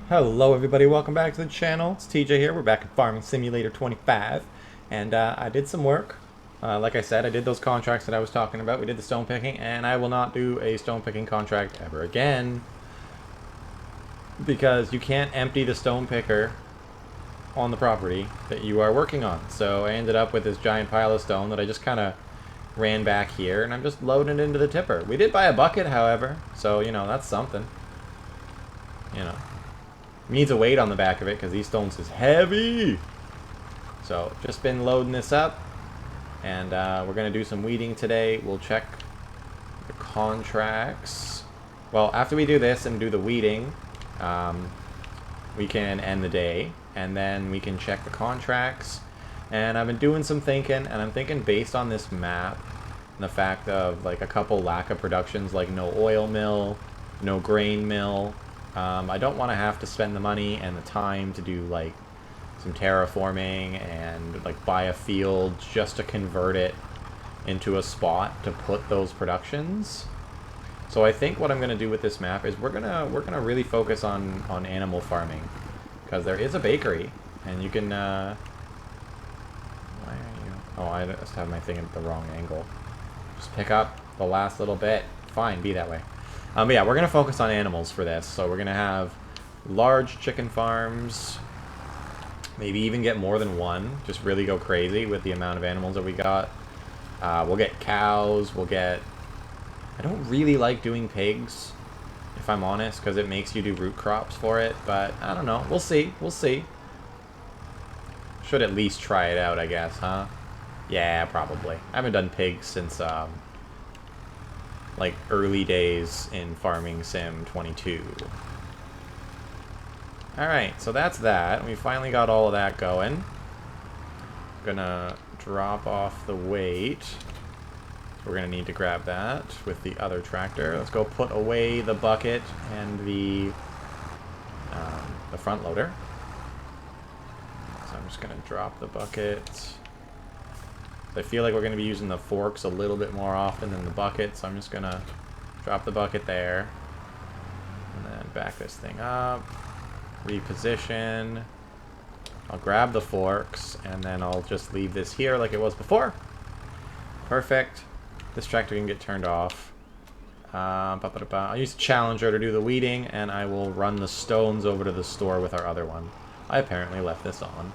Hello everybody, welcome back to the channel. It's TJ here. We're back in Farming Simulator 25. And I did some work. Like I said, I did those contracts that I was talking about. We did the stone picking, and I will not do a stone picking contract ever again. Because you can't empty the stone picker on the property that you are working on. So I ended up with this giant pile of stone that I just kind of ran back here, and I'm just loading it into the tipper. We did buy a bucket, however, so, you know, that's something. You know. Needs a weight on the back of it because these stones is heavy. So just been loading this up, and we're gonna do some weeding today. We'll check the contracts. Well, after we do this and do the weeding, we can end the day, and then we can check the contracts. And I've been doing some thinking, and I'm thinking based on this map and the fact of like a couple lack of productions, like no oil mill, no grain mill. I don't want to have to spend the money and the time to do like some terraforming and like buy a field just to convert it into a spot to put those productions. So I think what I'm going to do with this map is we're gonna really focus on animal farming, because there is a bakery and you can why are you, oh, I just have my thing at the wrong angle. Just pick up the last little bit. Fine, be that way. But yeah, we're going to focus on animals for this. So we're going to have large chicken farms. Maybe even get more than one. Just really go crazy with the amount of animals that we got. We'll get cows. We'll get... I don't really like doing pigs, if I'm honest, because it makes you do root crops for it. But I don't know. We'll see. We'll see. Should at least try it out, I guess, huh? Yeah, probably. I haven't done pigs since... like early days in Farming Sim 22. Alright, so that's that. We finally got all of that going. Gonna drop off the weight. We're gonna need to grab that with the other tractor. Let's go put away the bucket and the front loader. So I'm just gonna drop the bucket. I feel like we're going to be using the forks a little bit more often than the bucket, so I'm just going to drop the bucket there. And then back this thing up. Reposition. I'll grab the forks, and then I'll just leave this here like it was before. Perfect. This tractor can get turned off. I'll use the Challenger to do the weeding, and I will run the stones over to the store with our other one. I apparently left this on.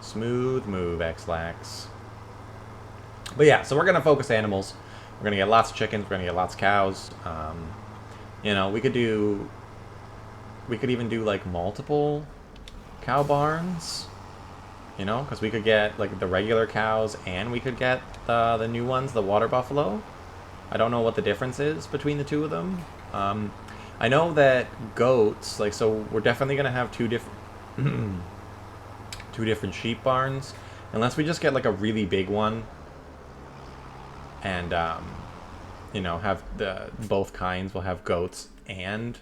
Smooth move, X-Lax. But yeah, so we're going to focus animals. We're going to get lots of chickens. We're going to get lots of cows. You know, we could even do like multiple cow barns. You know, because we could get like the regular cows and we could get the new ones, the water buffalo. I don't know what the difference is between the two of them. I know that goats, like, so we're definitely going to have two different sheep barns. Unless we just get like a really big one. And, you know, have both kinds. We'll have goats and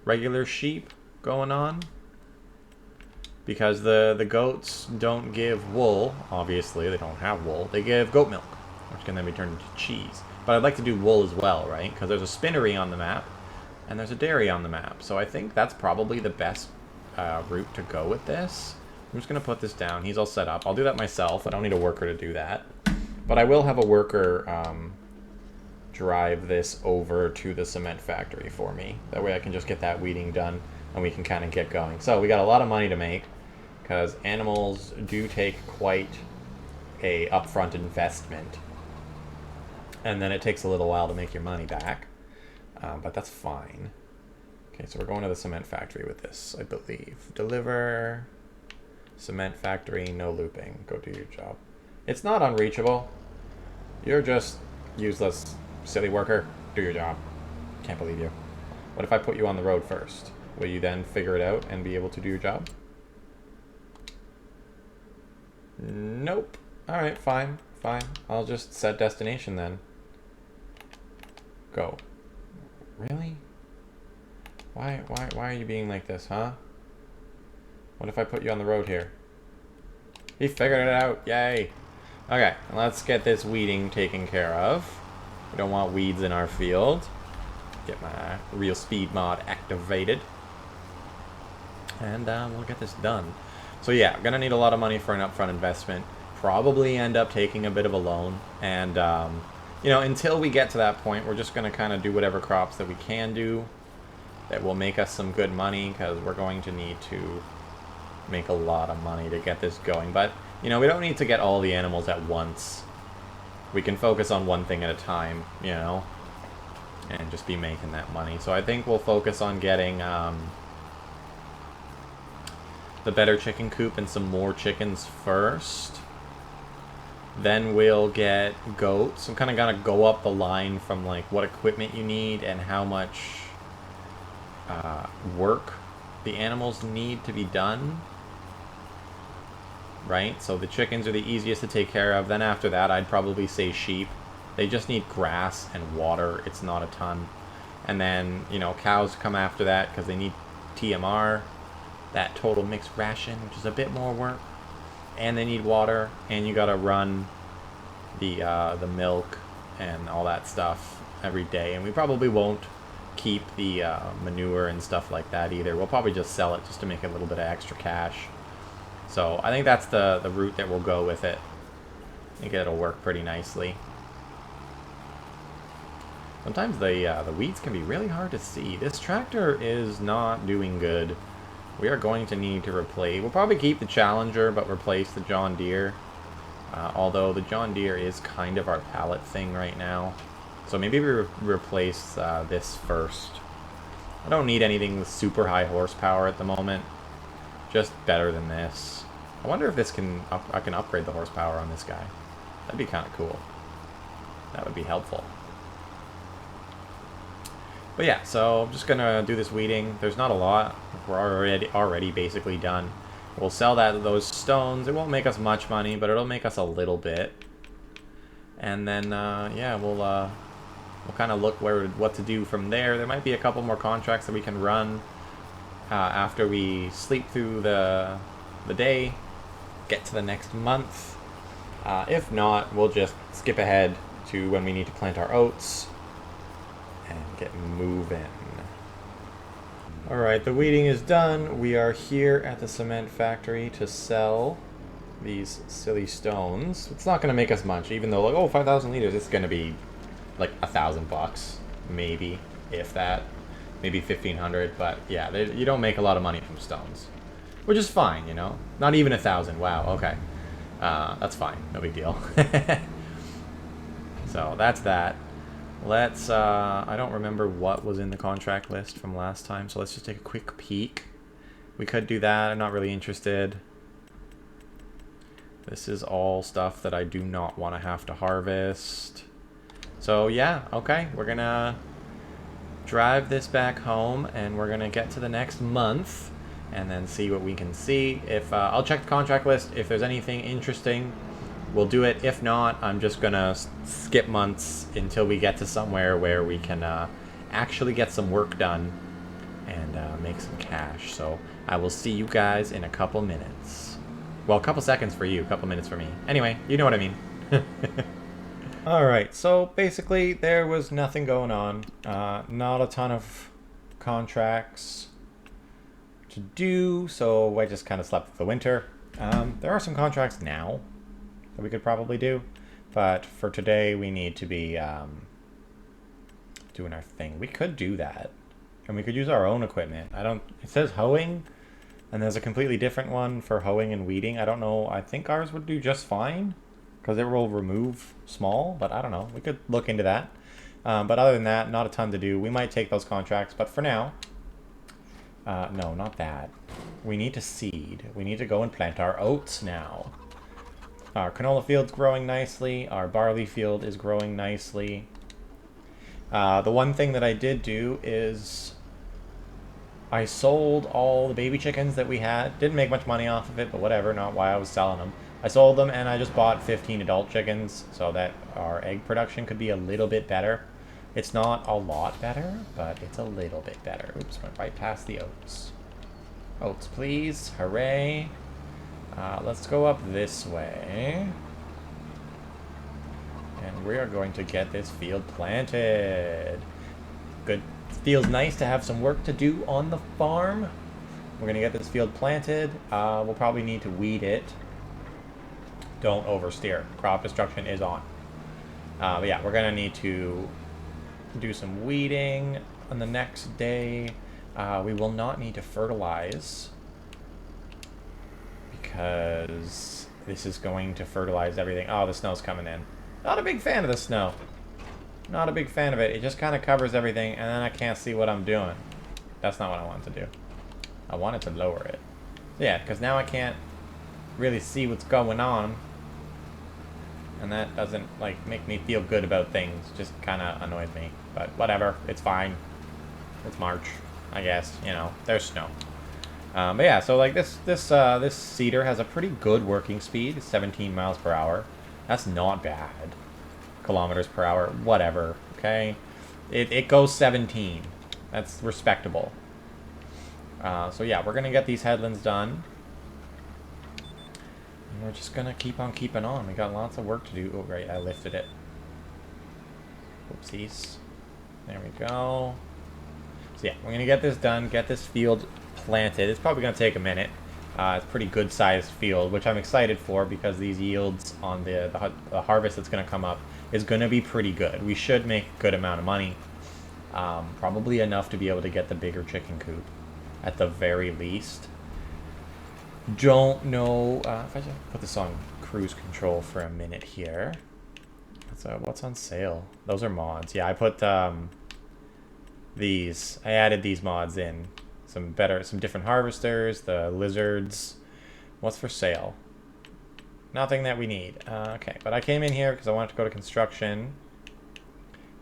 regular sheep going on. Because the goats don't give wool. Obviously, they don't have wool. They give goat milk, which can then be turned into cheese. But I'd like to do wool as well, right? Because there's a spinnery on the map, and there's a dairy on the map. So I think that's probably the best route to go with this. I'm just going to put this down. He's all set up. I'll do that myself. I don't need a worker to do that. But I will have a worker drive this over to the cement factory for me. That way I can just get that weeding done and we can kind of get going. So we got a lot of money to make because animals do take quite a upfront investment. And then it takes a little while to make your money back. But that's fine. Okay, so we're going to the cement factory with this, I believe. Deliver. Cement factory, no looping. Go do your job. It's not unreachable. You're just useless, silly worker. Do your job. Can't believe you. What if I put you on the road first? Will you then figure it out and be able to do your job? Nope. Alright, fine. Fine. I'll just set destination then. Go. Really? Why are you being like this, huh? What if I put you on the road here? He figured it out. Yay. Okay, let's get this weeding taken care of. We don't want weeds in our field. Get my real speed mod activated. and we'll get this done. So yeah, gonna need a lot of money for an upfront investment. Probably end up taking a bit of a loan, and you know, until we get to that point, we're just gonna kind of do whatever crops that we can do that will make us some good money, because we're going to need to make a lot of money to get this going. But you know, we don't need to get all the animals at once. We can focus on one thing at a time, you know, and just be making that money. So I think we'll focus on getting the better chicken coop and some more chickens first. Then we'll get goats. I'm kind of gonna go up the line from like what equipment you need and how much work the animals need to be done. Right? So the chickens are the easiest to take care of. Then after that, I'd probably say sheep. They just need grass and water. It's not a ton. And then, you know, cows come after that because they need TMR, that total mixed ration, which is a bit more work. And they need water, and you gotta run the milk and all that stuff every day. And we probably won't keep the manure and stuff like that either. We'll probably just sell it just to make a little bit of extra cash. So I think that's the route that we'll go with it. I think it'll work pretty nicely. Sometimes the weeds can be really hard to see. This tractor is not doing good. We are going to need to replace... We'll probably keep the Challenger, but replace the John Deere. Although the John Deere is kind of our pallet thing right now. So maybe we replace this first. I don't need anything with super high horsepower at the moment. Just better than this. I wonder if this can... I can upgrade the horsepower on this guy. That'd be kind of cool. That would be helpful. But yeah, so I'm just gonna do this weeding. There's not a lot. We're already basically done. We'll sell those stones. It won't make us much money, but it'll make us a little bit. And then yeah, we'll kind of look what to do from there. There might be a couple more contracts that we can run after we sleep through the day, get to the next month. If not, we'll just skip ahead to when we need to plant our oats and get moving. Alright, the weeding is done. We are here at the cement factory to sell these silly stones. It's not going to make us much, even though, like, oh, 5,000 liters, it's going to be like $1,000, maybe, if that. Maybe 1,500, but yeah, you don't make a lot of money from stones. Which is fine, you know? Not even 1,000, wow, okay. That's fine, no big deal. So, that's that. Let's, I don't remember what was in the contract list from last time, so let's just take a quick peek. We could do that, I'm not really interested. This is all stuff that I do not want to have to harvest. So yeah, okay, we're gonna drive this back home, and we're gonna get to the next month, and then see what we can see. If, I'll check the contract list, if there's anything interesting, we'll do it. If not, I'm just gonna skip months until we get to somewhere where we can actually get some work done and make some cash. So I will see you guys in a couple minutes. Well, a couple seconds for you, a couple minutes for me. Anyway, you know what I mean. Alright, so basically there was nothing going on. Not a ton of contracts to do, so I just kind of slept through the winter. There are some contracts now that we could probably do, but for today we need to be doing our thing. We could do that, and we could use our own equipment. It says hoeing, and there's a completely different one for hoeing and weeding. I don't know, I think ours would do just fine, because it will remove small, but I don't know. We could look into that. But other than that, not a ton to do. We might take those contracts, but for now, no, not that. We need to seed. We need to go and plant our oats now. Our canola field's growing nicely. Our barley field is growing nicely. The one thing that I did do is I sold all the baby chickens that we had. Didn't make much money off of it, but whatever, not why I was selling them. I sold them, and I just bought 15 adult chickens so that our egg production could be a little bit better. It's not a lot better, but it's a little bit better. Oops, went right past the oats. Oats, please. Hooray. Let's go up this way. And we are going to get this field planted. Good. Feels nice to have some work to do on the farm. We're going to get this field planted. We'll probably need to weed it. Don't oversteer. Crop destruction is on. But yeah, we're going to need to do some weeding on the next day. We will not need to fertilize because this is going to fertilize everything. Oh, the snow's coming in. Not a big fan of the snow. Not a big fan of it. It just kind of covers everything, and then I can't see what I'm doing. That's not what I wanted to do. I wanted to lower it. Yeah, because now I can't really see what's going on. And that doesn't, like, make me feel good about things. Just kind of annoys me. But whatever. It's fine. It's March, I guess. You know, there's snow. But yeah, so, like, this seeder has a pretty good working speed. 17 miles per hour. That's not bad. Kilometers per hour. Whatever. Okay? It goes 17. That's respectable. So yeah, we're going to get these headlands done. And we're just going to keep on keeping on. We got lots of work to do. Oh, right, I lifted it. Oopsies. There we go. So yeah, we're going to get this done, get this field planted. It's probably going to take a minute. It's a pretty good sized field, which I'm excited for because these yields on the harvest that's going to come up is going to be pretty good. We should make a good amount of money. Probably enough to be able to get the bigger chicken coop at the very least. Don't know if I just put this on cruise control for a minute here. What's on sale? Those are mods. Yeah, I put these. I added these mods in. Some different harvesters, the lizards. What's for sale? Nothing that we need. Okay, but I came in here because I wanted to go to construction.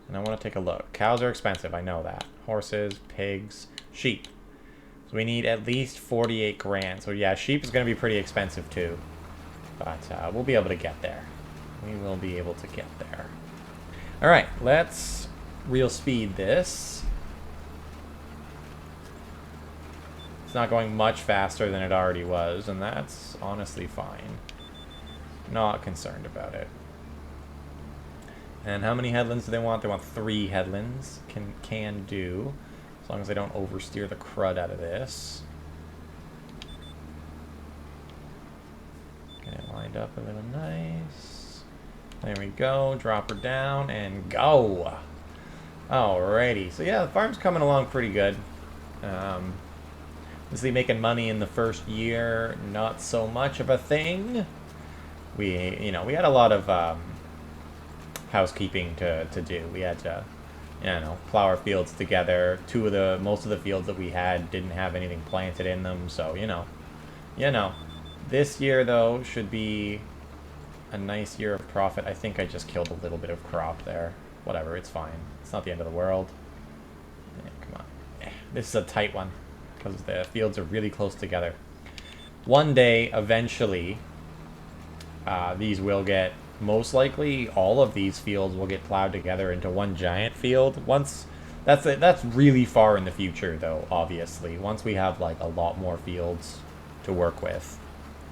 And I want to take a look. Cows are expensive, I know that. Horses, pigs, sheep. So we need at least 48 grand. So yeah, sheep is going to be pretty expensive too. But we'll be able to get there. We will be able to get there. Alright, let's real speed this. It's not going much faster than it already was, and that's honestly fine. Not concerned about it. And how many headlands do they want? They want 3 headlands. Can do. As long as I don't oversteer the crud out of this. Get it lined up a little nice. There we go. Drop her down and go. Alrighty. So yeah, the farm's coming along pretty good. Obviously making money in the first year, not so much of a thing. We had a lot of housekeeping to do. We had to, plow our fields together. Most of the fields that we had didn't have anything planted in them, so This year though should be a nice year of profit. I think I just killed a little bit of crop there. Whatever, it's fine. It's not the end of the world. Yeah, come on. This is a tight one because the fields are really close together. One day, eventually, these will get. Most likely, all of these fields will get plowed together into one giant field. That's really far in the future, though. Obviously, once we have like a lot more fields to work with,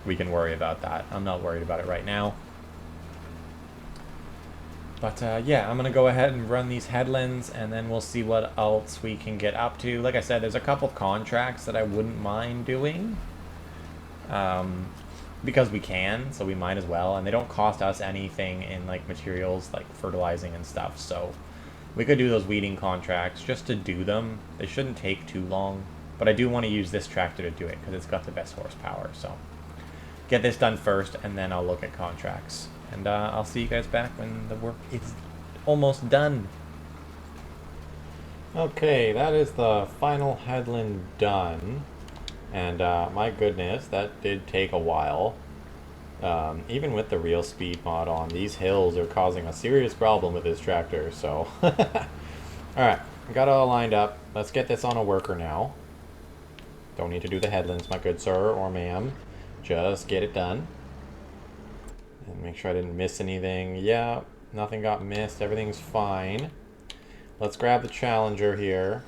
we can worry about that. I'm not worried about it right now. But yeah, I'm gonna go ahead and run these headlands, and then we'll see what else we can get up to. Like I said, there's a couple contracts that I wouldn't mind doing. Because we can, so we might as well, and they don't cost us anything in like materials like fertilizing and stuff, so we could do those weeding contracts just to do them. They shouldn't take too long, but I do want to use this tractor to do it because it's got the best horsepower. So get this done first, and then I'll look at contracts, and I'll see you guys back when the work is almost done. Okay, that is the final headland done. And my goodness, that did take a while. Even with the real speed mod on, these hills are causing a serious problem with this tractor, so. Alright, got it all lined up. Let's get this on a worker now. Don't need to do the headlands, my good sir or ma'am. Just get it done. And make sure I didn't miss anything. Yeah, nothing got missed. Everything's fine. Let's grab the Challenger here.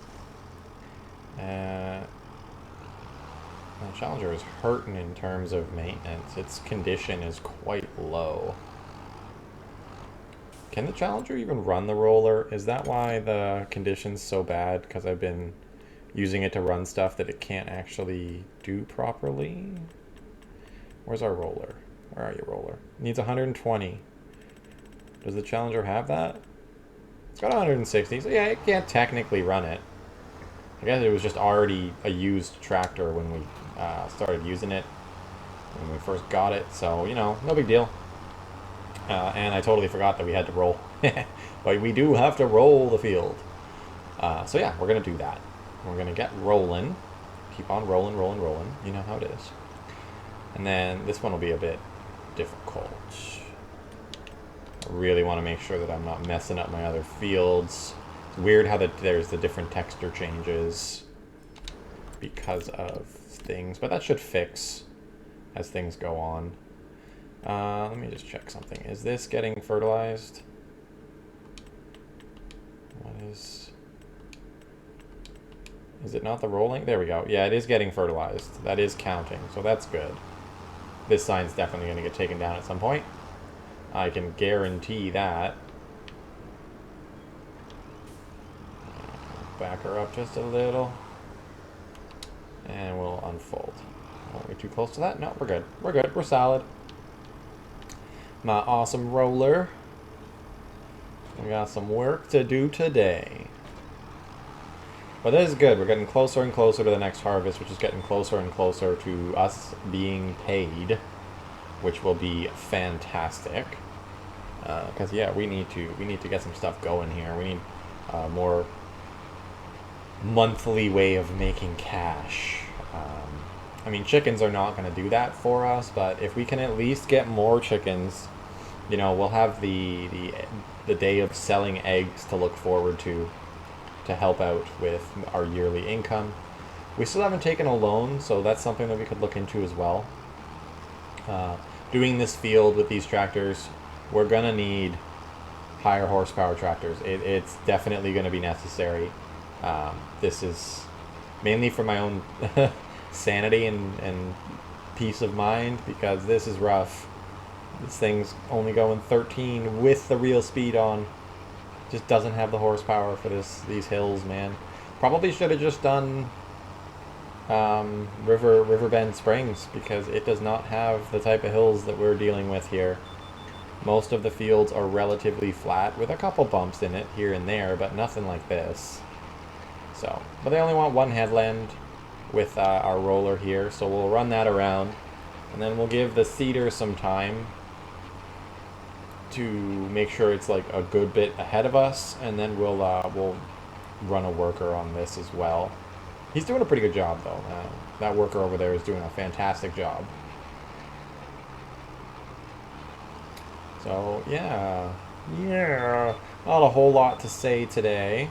The Challenger is hurting in terms of maintenance. Its condition is quite low. Can the Challenger even run the roller? Is that why the condition's so bad? Because I've been using it to run stuff that it can't actually do properly. Where's our roller? Where are you, roller? It needs 120. Does the Challenger have that? It's got 160, so yeah, it can't technically run it. I guess it was just already a used tractor when we started using it, when we first got it, so, you know, no big deal. And I totally forgot that we had to roll. But we do have to roll the field. So yeah, we're going to do that. We're going to get rolling. Keep on rolling, rolling, rolling. You know how it is. And then this one will be a bit difficult. I really want to make sure that I'm not messing up my other fields. It's weird how there's the different texture changes because of things, but that should fix as things go on. Let me just check something. Is this getting fertilized? What is it not the rolling? There we go. Yeah, it is getting fertilized. That is counting, so that's good. This sign's definitely going to get taken down at some point. I can guarantee that. Back her up just a little. And we'll unfold. Are we too close to that? No, we're good. We're good. We're solid. My awesome roller. We got some work to do today. But this is good. We're getting closer and closer to the next harvest, which is getting closer and closer to us being paid, which will be fantastic. Because yeah, we need to get some stuff going here. We need more monthly way of making cash. I mean, chickens are not going to do that for us, but if we can at least get more chickens, you know, we'll have the day of selling eggs to look forward to help out with our yearly income. We still haven't taken a loan, so that's something that we could look into as well. Doing this field with these tractors, we're going to need higher horsepower tractors. It's definitely going to be necessary. This is mainly for my own sanity and peace of mind, because this is rough. This thing's only going 13 with the real speed on. Just doesn't have the horsepower for these hills, man. Probably should have just done Riverbend Springs, because it does not have the type of hills that we're dealing with here. Most of the fields are relatively flat with a couple bumps in it here and there, but nothing like this. So, but they only want one headland with our roller here, so we'll run that around, and then we'll give the seeder some time to make sure it's like a good bit ahead of us, and then we'll run a worker on this as well. He's doing a pretty good job though. That worker over there is doing a fantastic job. So yeah, not a whole lot to say today.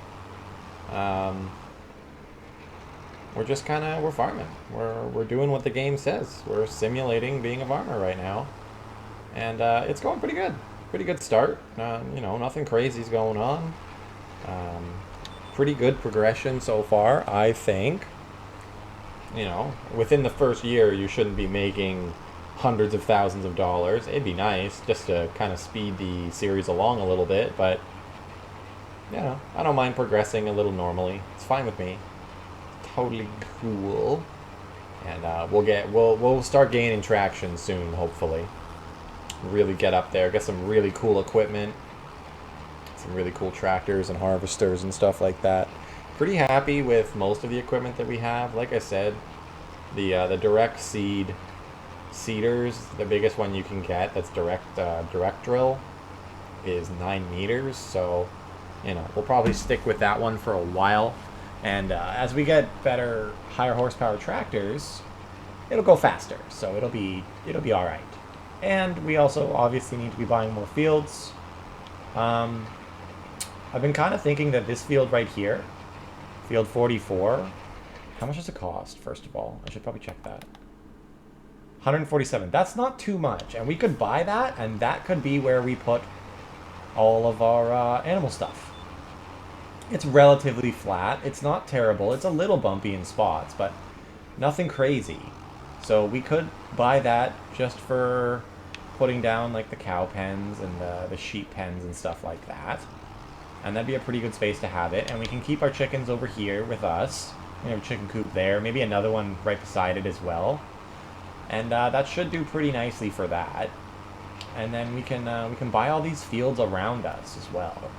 We're just we're farming. We're doing what the game says. We're simulating being a farmer right now, and it's going pretty good. Pretty good start. You know, nothing crazy's going on. Pretty good progression so far, I think. You know, within the first year, you shouldn't be making hundreds of thousands of dollars. It'd be nice just to kind of speed the series along a little bit, but you know, I don't mind progressing a little normally. It's fine with me. Totally cool. And we'll start gaining traction soon, hopefully. Really get up there, get some really cool equipment, some really cool tractors and harvesters and stuff like that. Pretty happy with most of the equipment that we have. Like I said, the direct seeders, the biggest one you can get that's direct drill, is 9 meters. So, you know, we'll probably stick with that one for a while. And as we get better, higher horsepower tractors, it'll go faster. So it'll be all right. And we also obviously need to be buying more fields. I've been kind of thinking that this field right here, field 44, how much does it cost, first of all? I should probably check that. 147. That's not too much. And we could buy that, and that could be where we put all of our animal stuff. It's relatively flat. It's not terrible. It's a little bumpy in spots, but nothing crazy. So we could buy that just for putting down like the cow pens and the sheep pens and stuff like that. And that'd be a pretty good space to have it. And we can keep our chickens over here with us. We have a chicken coop there. Maybe another one right beside it as well. And that should do pretty nicely for that. And then we can buy all these fields around us as well.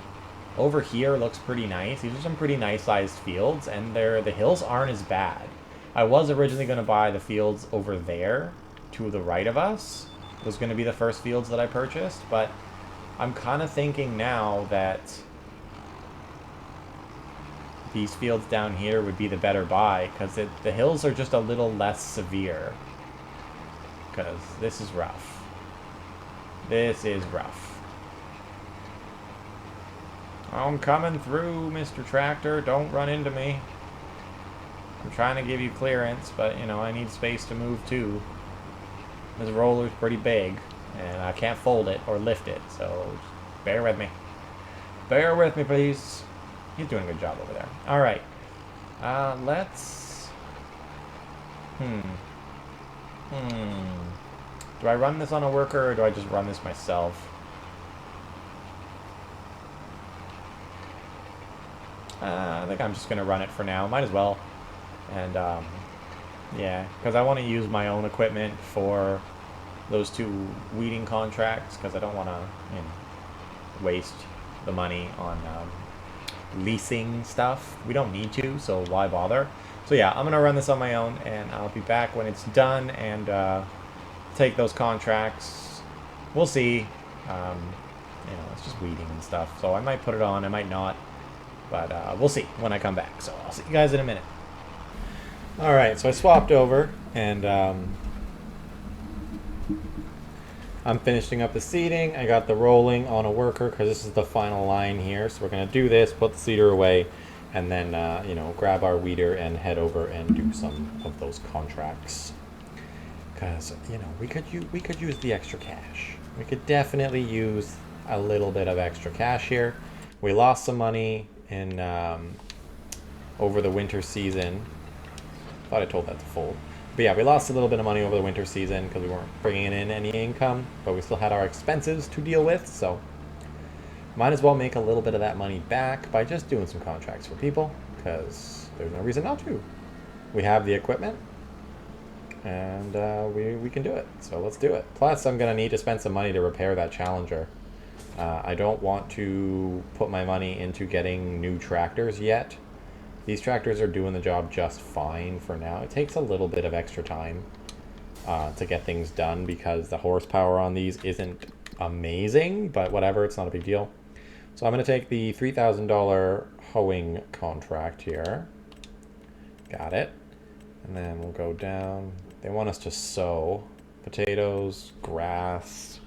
Over here looks pretty nice. These are some pretty nice sized fields, and the hills aren't as bad. I was originally going to buy the fields over there to the right of us. It was going to be the first fields that I purchased, but I'm kind of thinking now that these fields down here would be the better buy, because the hills are just a little less severe. Because this is rough. This is rough. I'm coming through, Mr. Tractor. Don't run into me. I'm trying to give you clearance, but, you know, I need space to move too. This roller's pretty big, and I can't fold it or lift it, so bear with me. Bear with me, please. He's doing a good job over there. Alright. Let's... Do I run this on a worker, or do I just run this myself? I think I'm just going to run it for now. Might as well. And, yeah, because I want to use my own equipment for those 2 weeding contracts, because I don't want to, you know, waste the money on leasing stuff. We don't need to, so why bother? So yeah, I'm going to run this on my own, and I'll be back when it's done and take those contracts. We'll see. You know, it's just weeding and stuff, so I might put it on, I might not. But we'll see when I come back. So I'll see you guys in a minute. Alright, so I swapped over, and I'm finishing up the seeding. I got the rolling on a worker because this is the final line here. So we're going to do this, put the seeder away, and then, you know, grab our weeder and head over and do some of those contracts. Because, you know, we could use the extra cash. We could definitely use a little bit of extra cash here. We lost some money in over the winter season. Thought I told that to fold. But yeah, we lost a little bit of money over the winter season because we weren't bringing in any income, but we still had our expenses to deal with, so might as well make a little bit of that money back by just doing some contracts for people, because there's no reason not to. We have the equipment, and we can do it, so let's do it. Plus, I'm going to need to spend some money to repair that Challenger. I don't want to put my money into getting new tractors yet. These tractors are doing the job just fine for now. It takes a little bit of extra time to get things done because the horsepower on these isn't amazing, but whatever, it's not a big deal. So I'm going to take the $3,000 hoeing contract here. Got it. And then we'll go down. They want us to sow potatoes, grass.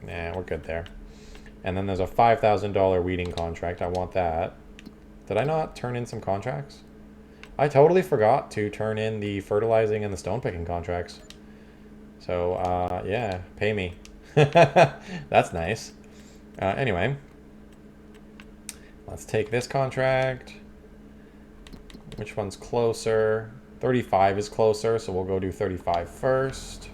Nah, we're good there. And then there's a $5,000 weeding contract. I want that. Did I not turn in some contracts? I totally forgot to turn in the fertilizing and the stone picking contracts. So, yeah, pay me. That's nice. Anyway, let's take this contract. Which one's closer? 35 is closer, so we'll go do 35 first.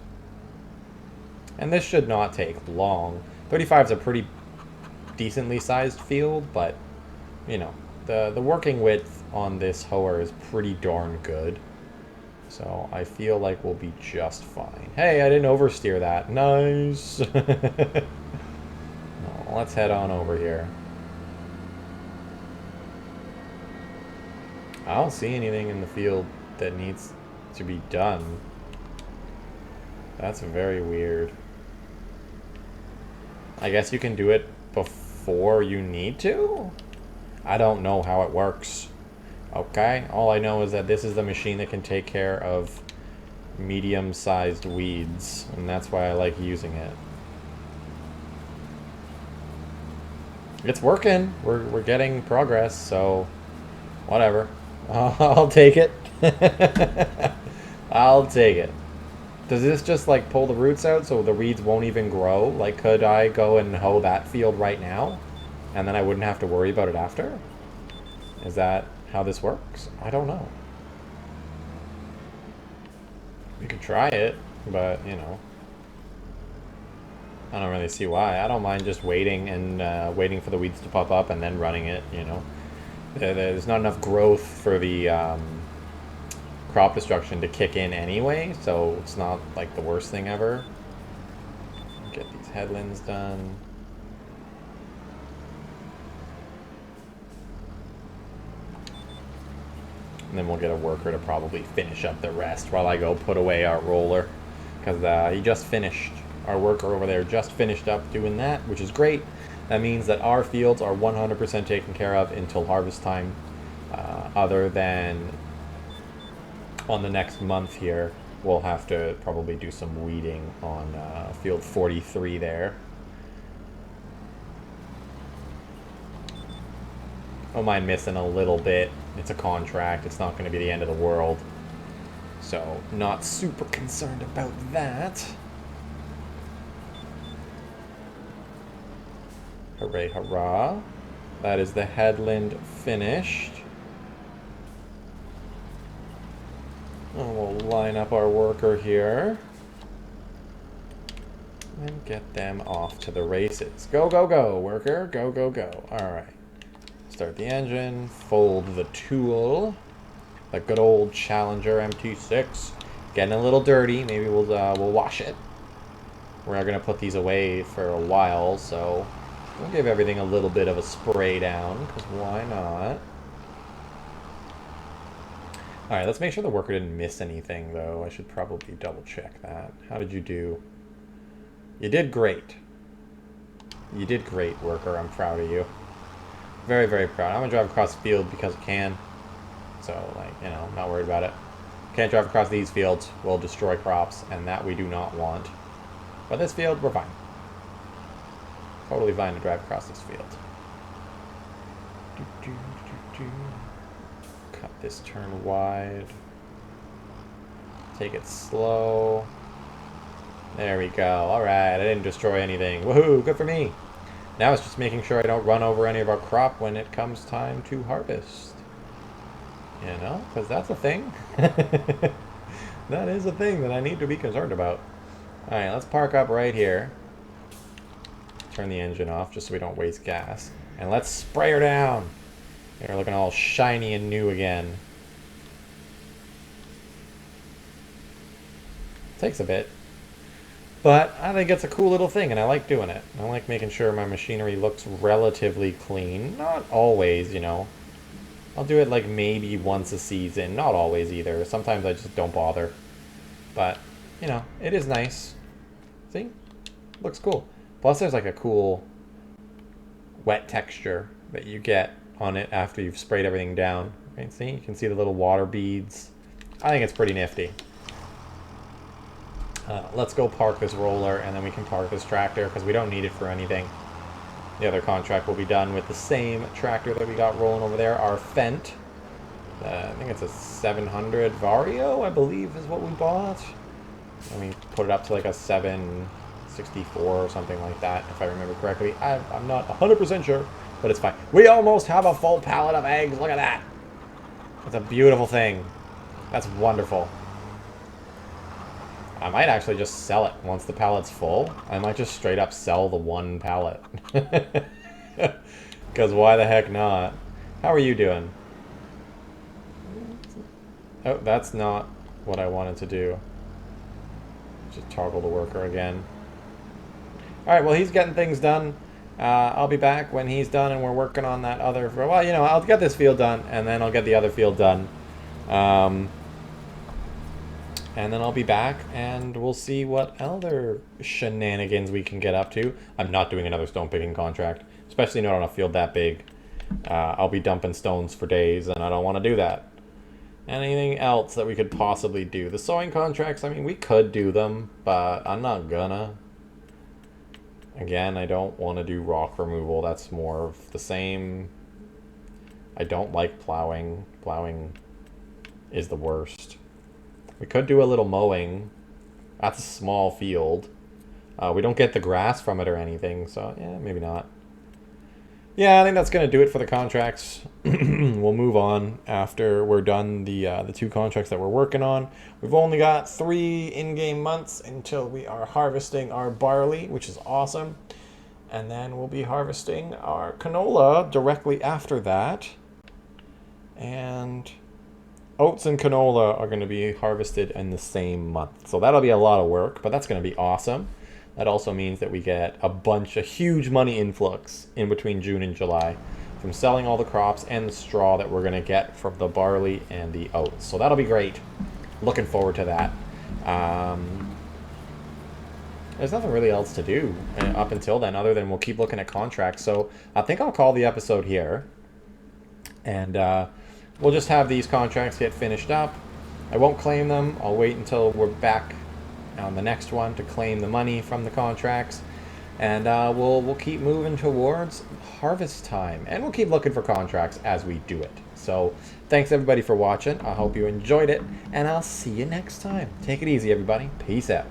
And this should not take long. 35 is a pretty decently sized field, but you know, the working width on this hoer is pretty darn good. So I feel like we'll be just fine. Hey, I didn't oversteer that. Nice. No, let's head on over here. I don't see anything in the field that needs to be done. That's very weird. I guess you can do it before you need to? I don't know how it works. Okay, all I know is that this is the machine that can take care of medium-sized weeds, and that's why I like using it. It's working. We're getting progress, so whatever. I'll take it. I'll take it. Does this just like pull the roots out so the weeds won't even grow? Like, could I go and hoe that field right now and then I wouldn't have to worry about it after? Is that how this works? I don't know. You could try it, but you know, I don't really see why. I don't mind just waiting and waiting for the weeds to pop up and then running it, you know. there's not enough growth for the crop destruction to kick in anyway, so it's not like the worst thing ever. Get these headlands done. And then we'll get a worker to probably finish up the rest while I go put away our roller. Because he just finished. Our worker over there just finished up doing that, which is great. That means that our fields are 100% taken care of until harvest time. Other than on the next month here, we'll have to probably do some weeding on field 43 there. Don't mind missing a little bit. It's a contract. It's not going to be the end of the world. So, not super concerned about that. Hooray, hurrah. That is the headland finished. And we'll line up our worker here. And get them off to the races. Go, go, go, worker. Go, go, go. Alright. Start the engine. Fold the tool. The good old Challenger MT6. Getting a little dirty. Maybe we'll wash it. We're not going to put these away for a while, so we'll give everything a little bit of a spray down, because why not? Alright, let's make sure the worker didn't miss anything, though. I should probably double check that. How did you do? You did great. You did great, worker. I'm proud of you. Very, very proud. I'm going to drive across the field because I can. So, like, you know, I'm not worried about it. Can't drive across these fields. We'll destroy crops, and that we do not want. But this field, we're fine. Totally fine to drive across this field. Cut this turn wide. Take it slow. There we go. Alright, I didn't destroy anything. Woohoo, good for me. Now it's just making sure I don't run over any of our crop when it comes time to harvest. You know, because that's a thing. That is a thing that I need to be concerned about. Alright, let's park up right here. Turn the engine off just so we don't waste gas. And let's spray her down. They're looking all shiny and new again. Takes a bit. But I think it's a cool little thing, and I like doing it. I like making sure my machinery looks relatively clean. Not always, you know. I'll do it like maybe once a season. Not always either. Sometimes I just don't bother. But, you know, it is nice. See? Looks cool. Plus there's like a cool wet texture that you get on it after you've sprayed everything down. Right? See? You can see the little water beads. I think it's pretty nifty. Let's go park this roller, and then we can park this tractor, because we don't need it for anything. The other contract will be done with the same tractor that we got rolling over there, our Fendt. I think it's a 700 Vario, I believe, is what we bought. And we put it up to like a 764 or something like that, if I remember correctly. I'm not 100% sure, but it's fine. We almost have a full pallet of eggs. Look at that. That's a beautiful thing. That's wonderful. I might actually just sell it once the pallet's full. I might just straight up sell the one pallet. Because why the heck not? How are you doing? Oh, that's not what I wanted to do. Just toggle the worker again. Alright, well, he's getting things done. I'll be back when he's done and we're working on that other... Well, you know, I'll get this field done and then I'll get the other field done. And then I'll be back, and we'll see what other shenanigans we can get up to. I'm not doing another stone picking contract, especially not on a field that big. I'll be dumping stones for days, and I don't want to do that. Anything else that we could possibly do? The sowing contracts, I mean, we could do them, but I'm not gonna. Again, I don't want to do rock removal. That's more of the same. I don't like plowing. Plowing is the worst. We could do a little mowing. That's a small field. We don't get the grass from it or anything, so yeah, maybe not. Yeah, I think that's going to do it for the contracts. We'll move on after we're done the two contracts that we're working on. We've only got 3 in-game months until we are harvesting our barley, which is awesome. And then we'll be harvesting our canola directly after that. And oats and canola are going to be harvested in the same month. So that'll be a lot of work, but that's going to be awesome. That also means that we get a huge money influx in between June and July from selling all the crops and the straw that we're going to get from the barley and the oats. So that'll be great. Looking forward to that. There's nothing really else to do up until then other than we'll keep looking at contracts. So I think I'll call the episode here. And we'll just have these contracts get finished up. I won't claim them. I'll wait until we're back on the next one to claim the money from the contracts. And we'll keep moving towards harvest time. And we'll keep looking for contracts as we do it. So thanks everybody for watching. I hope you enjoyed it. And I'll see you next time. Take it easy, everybody. Peace out.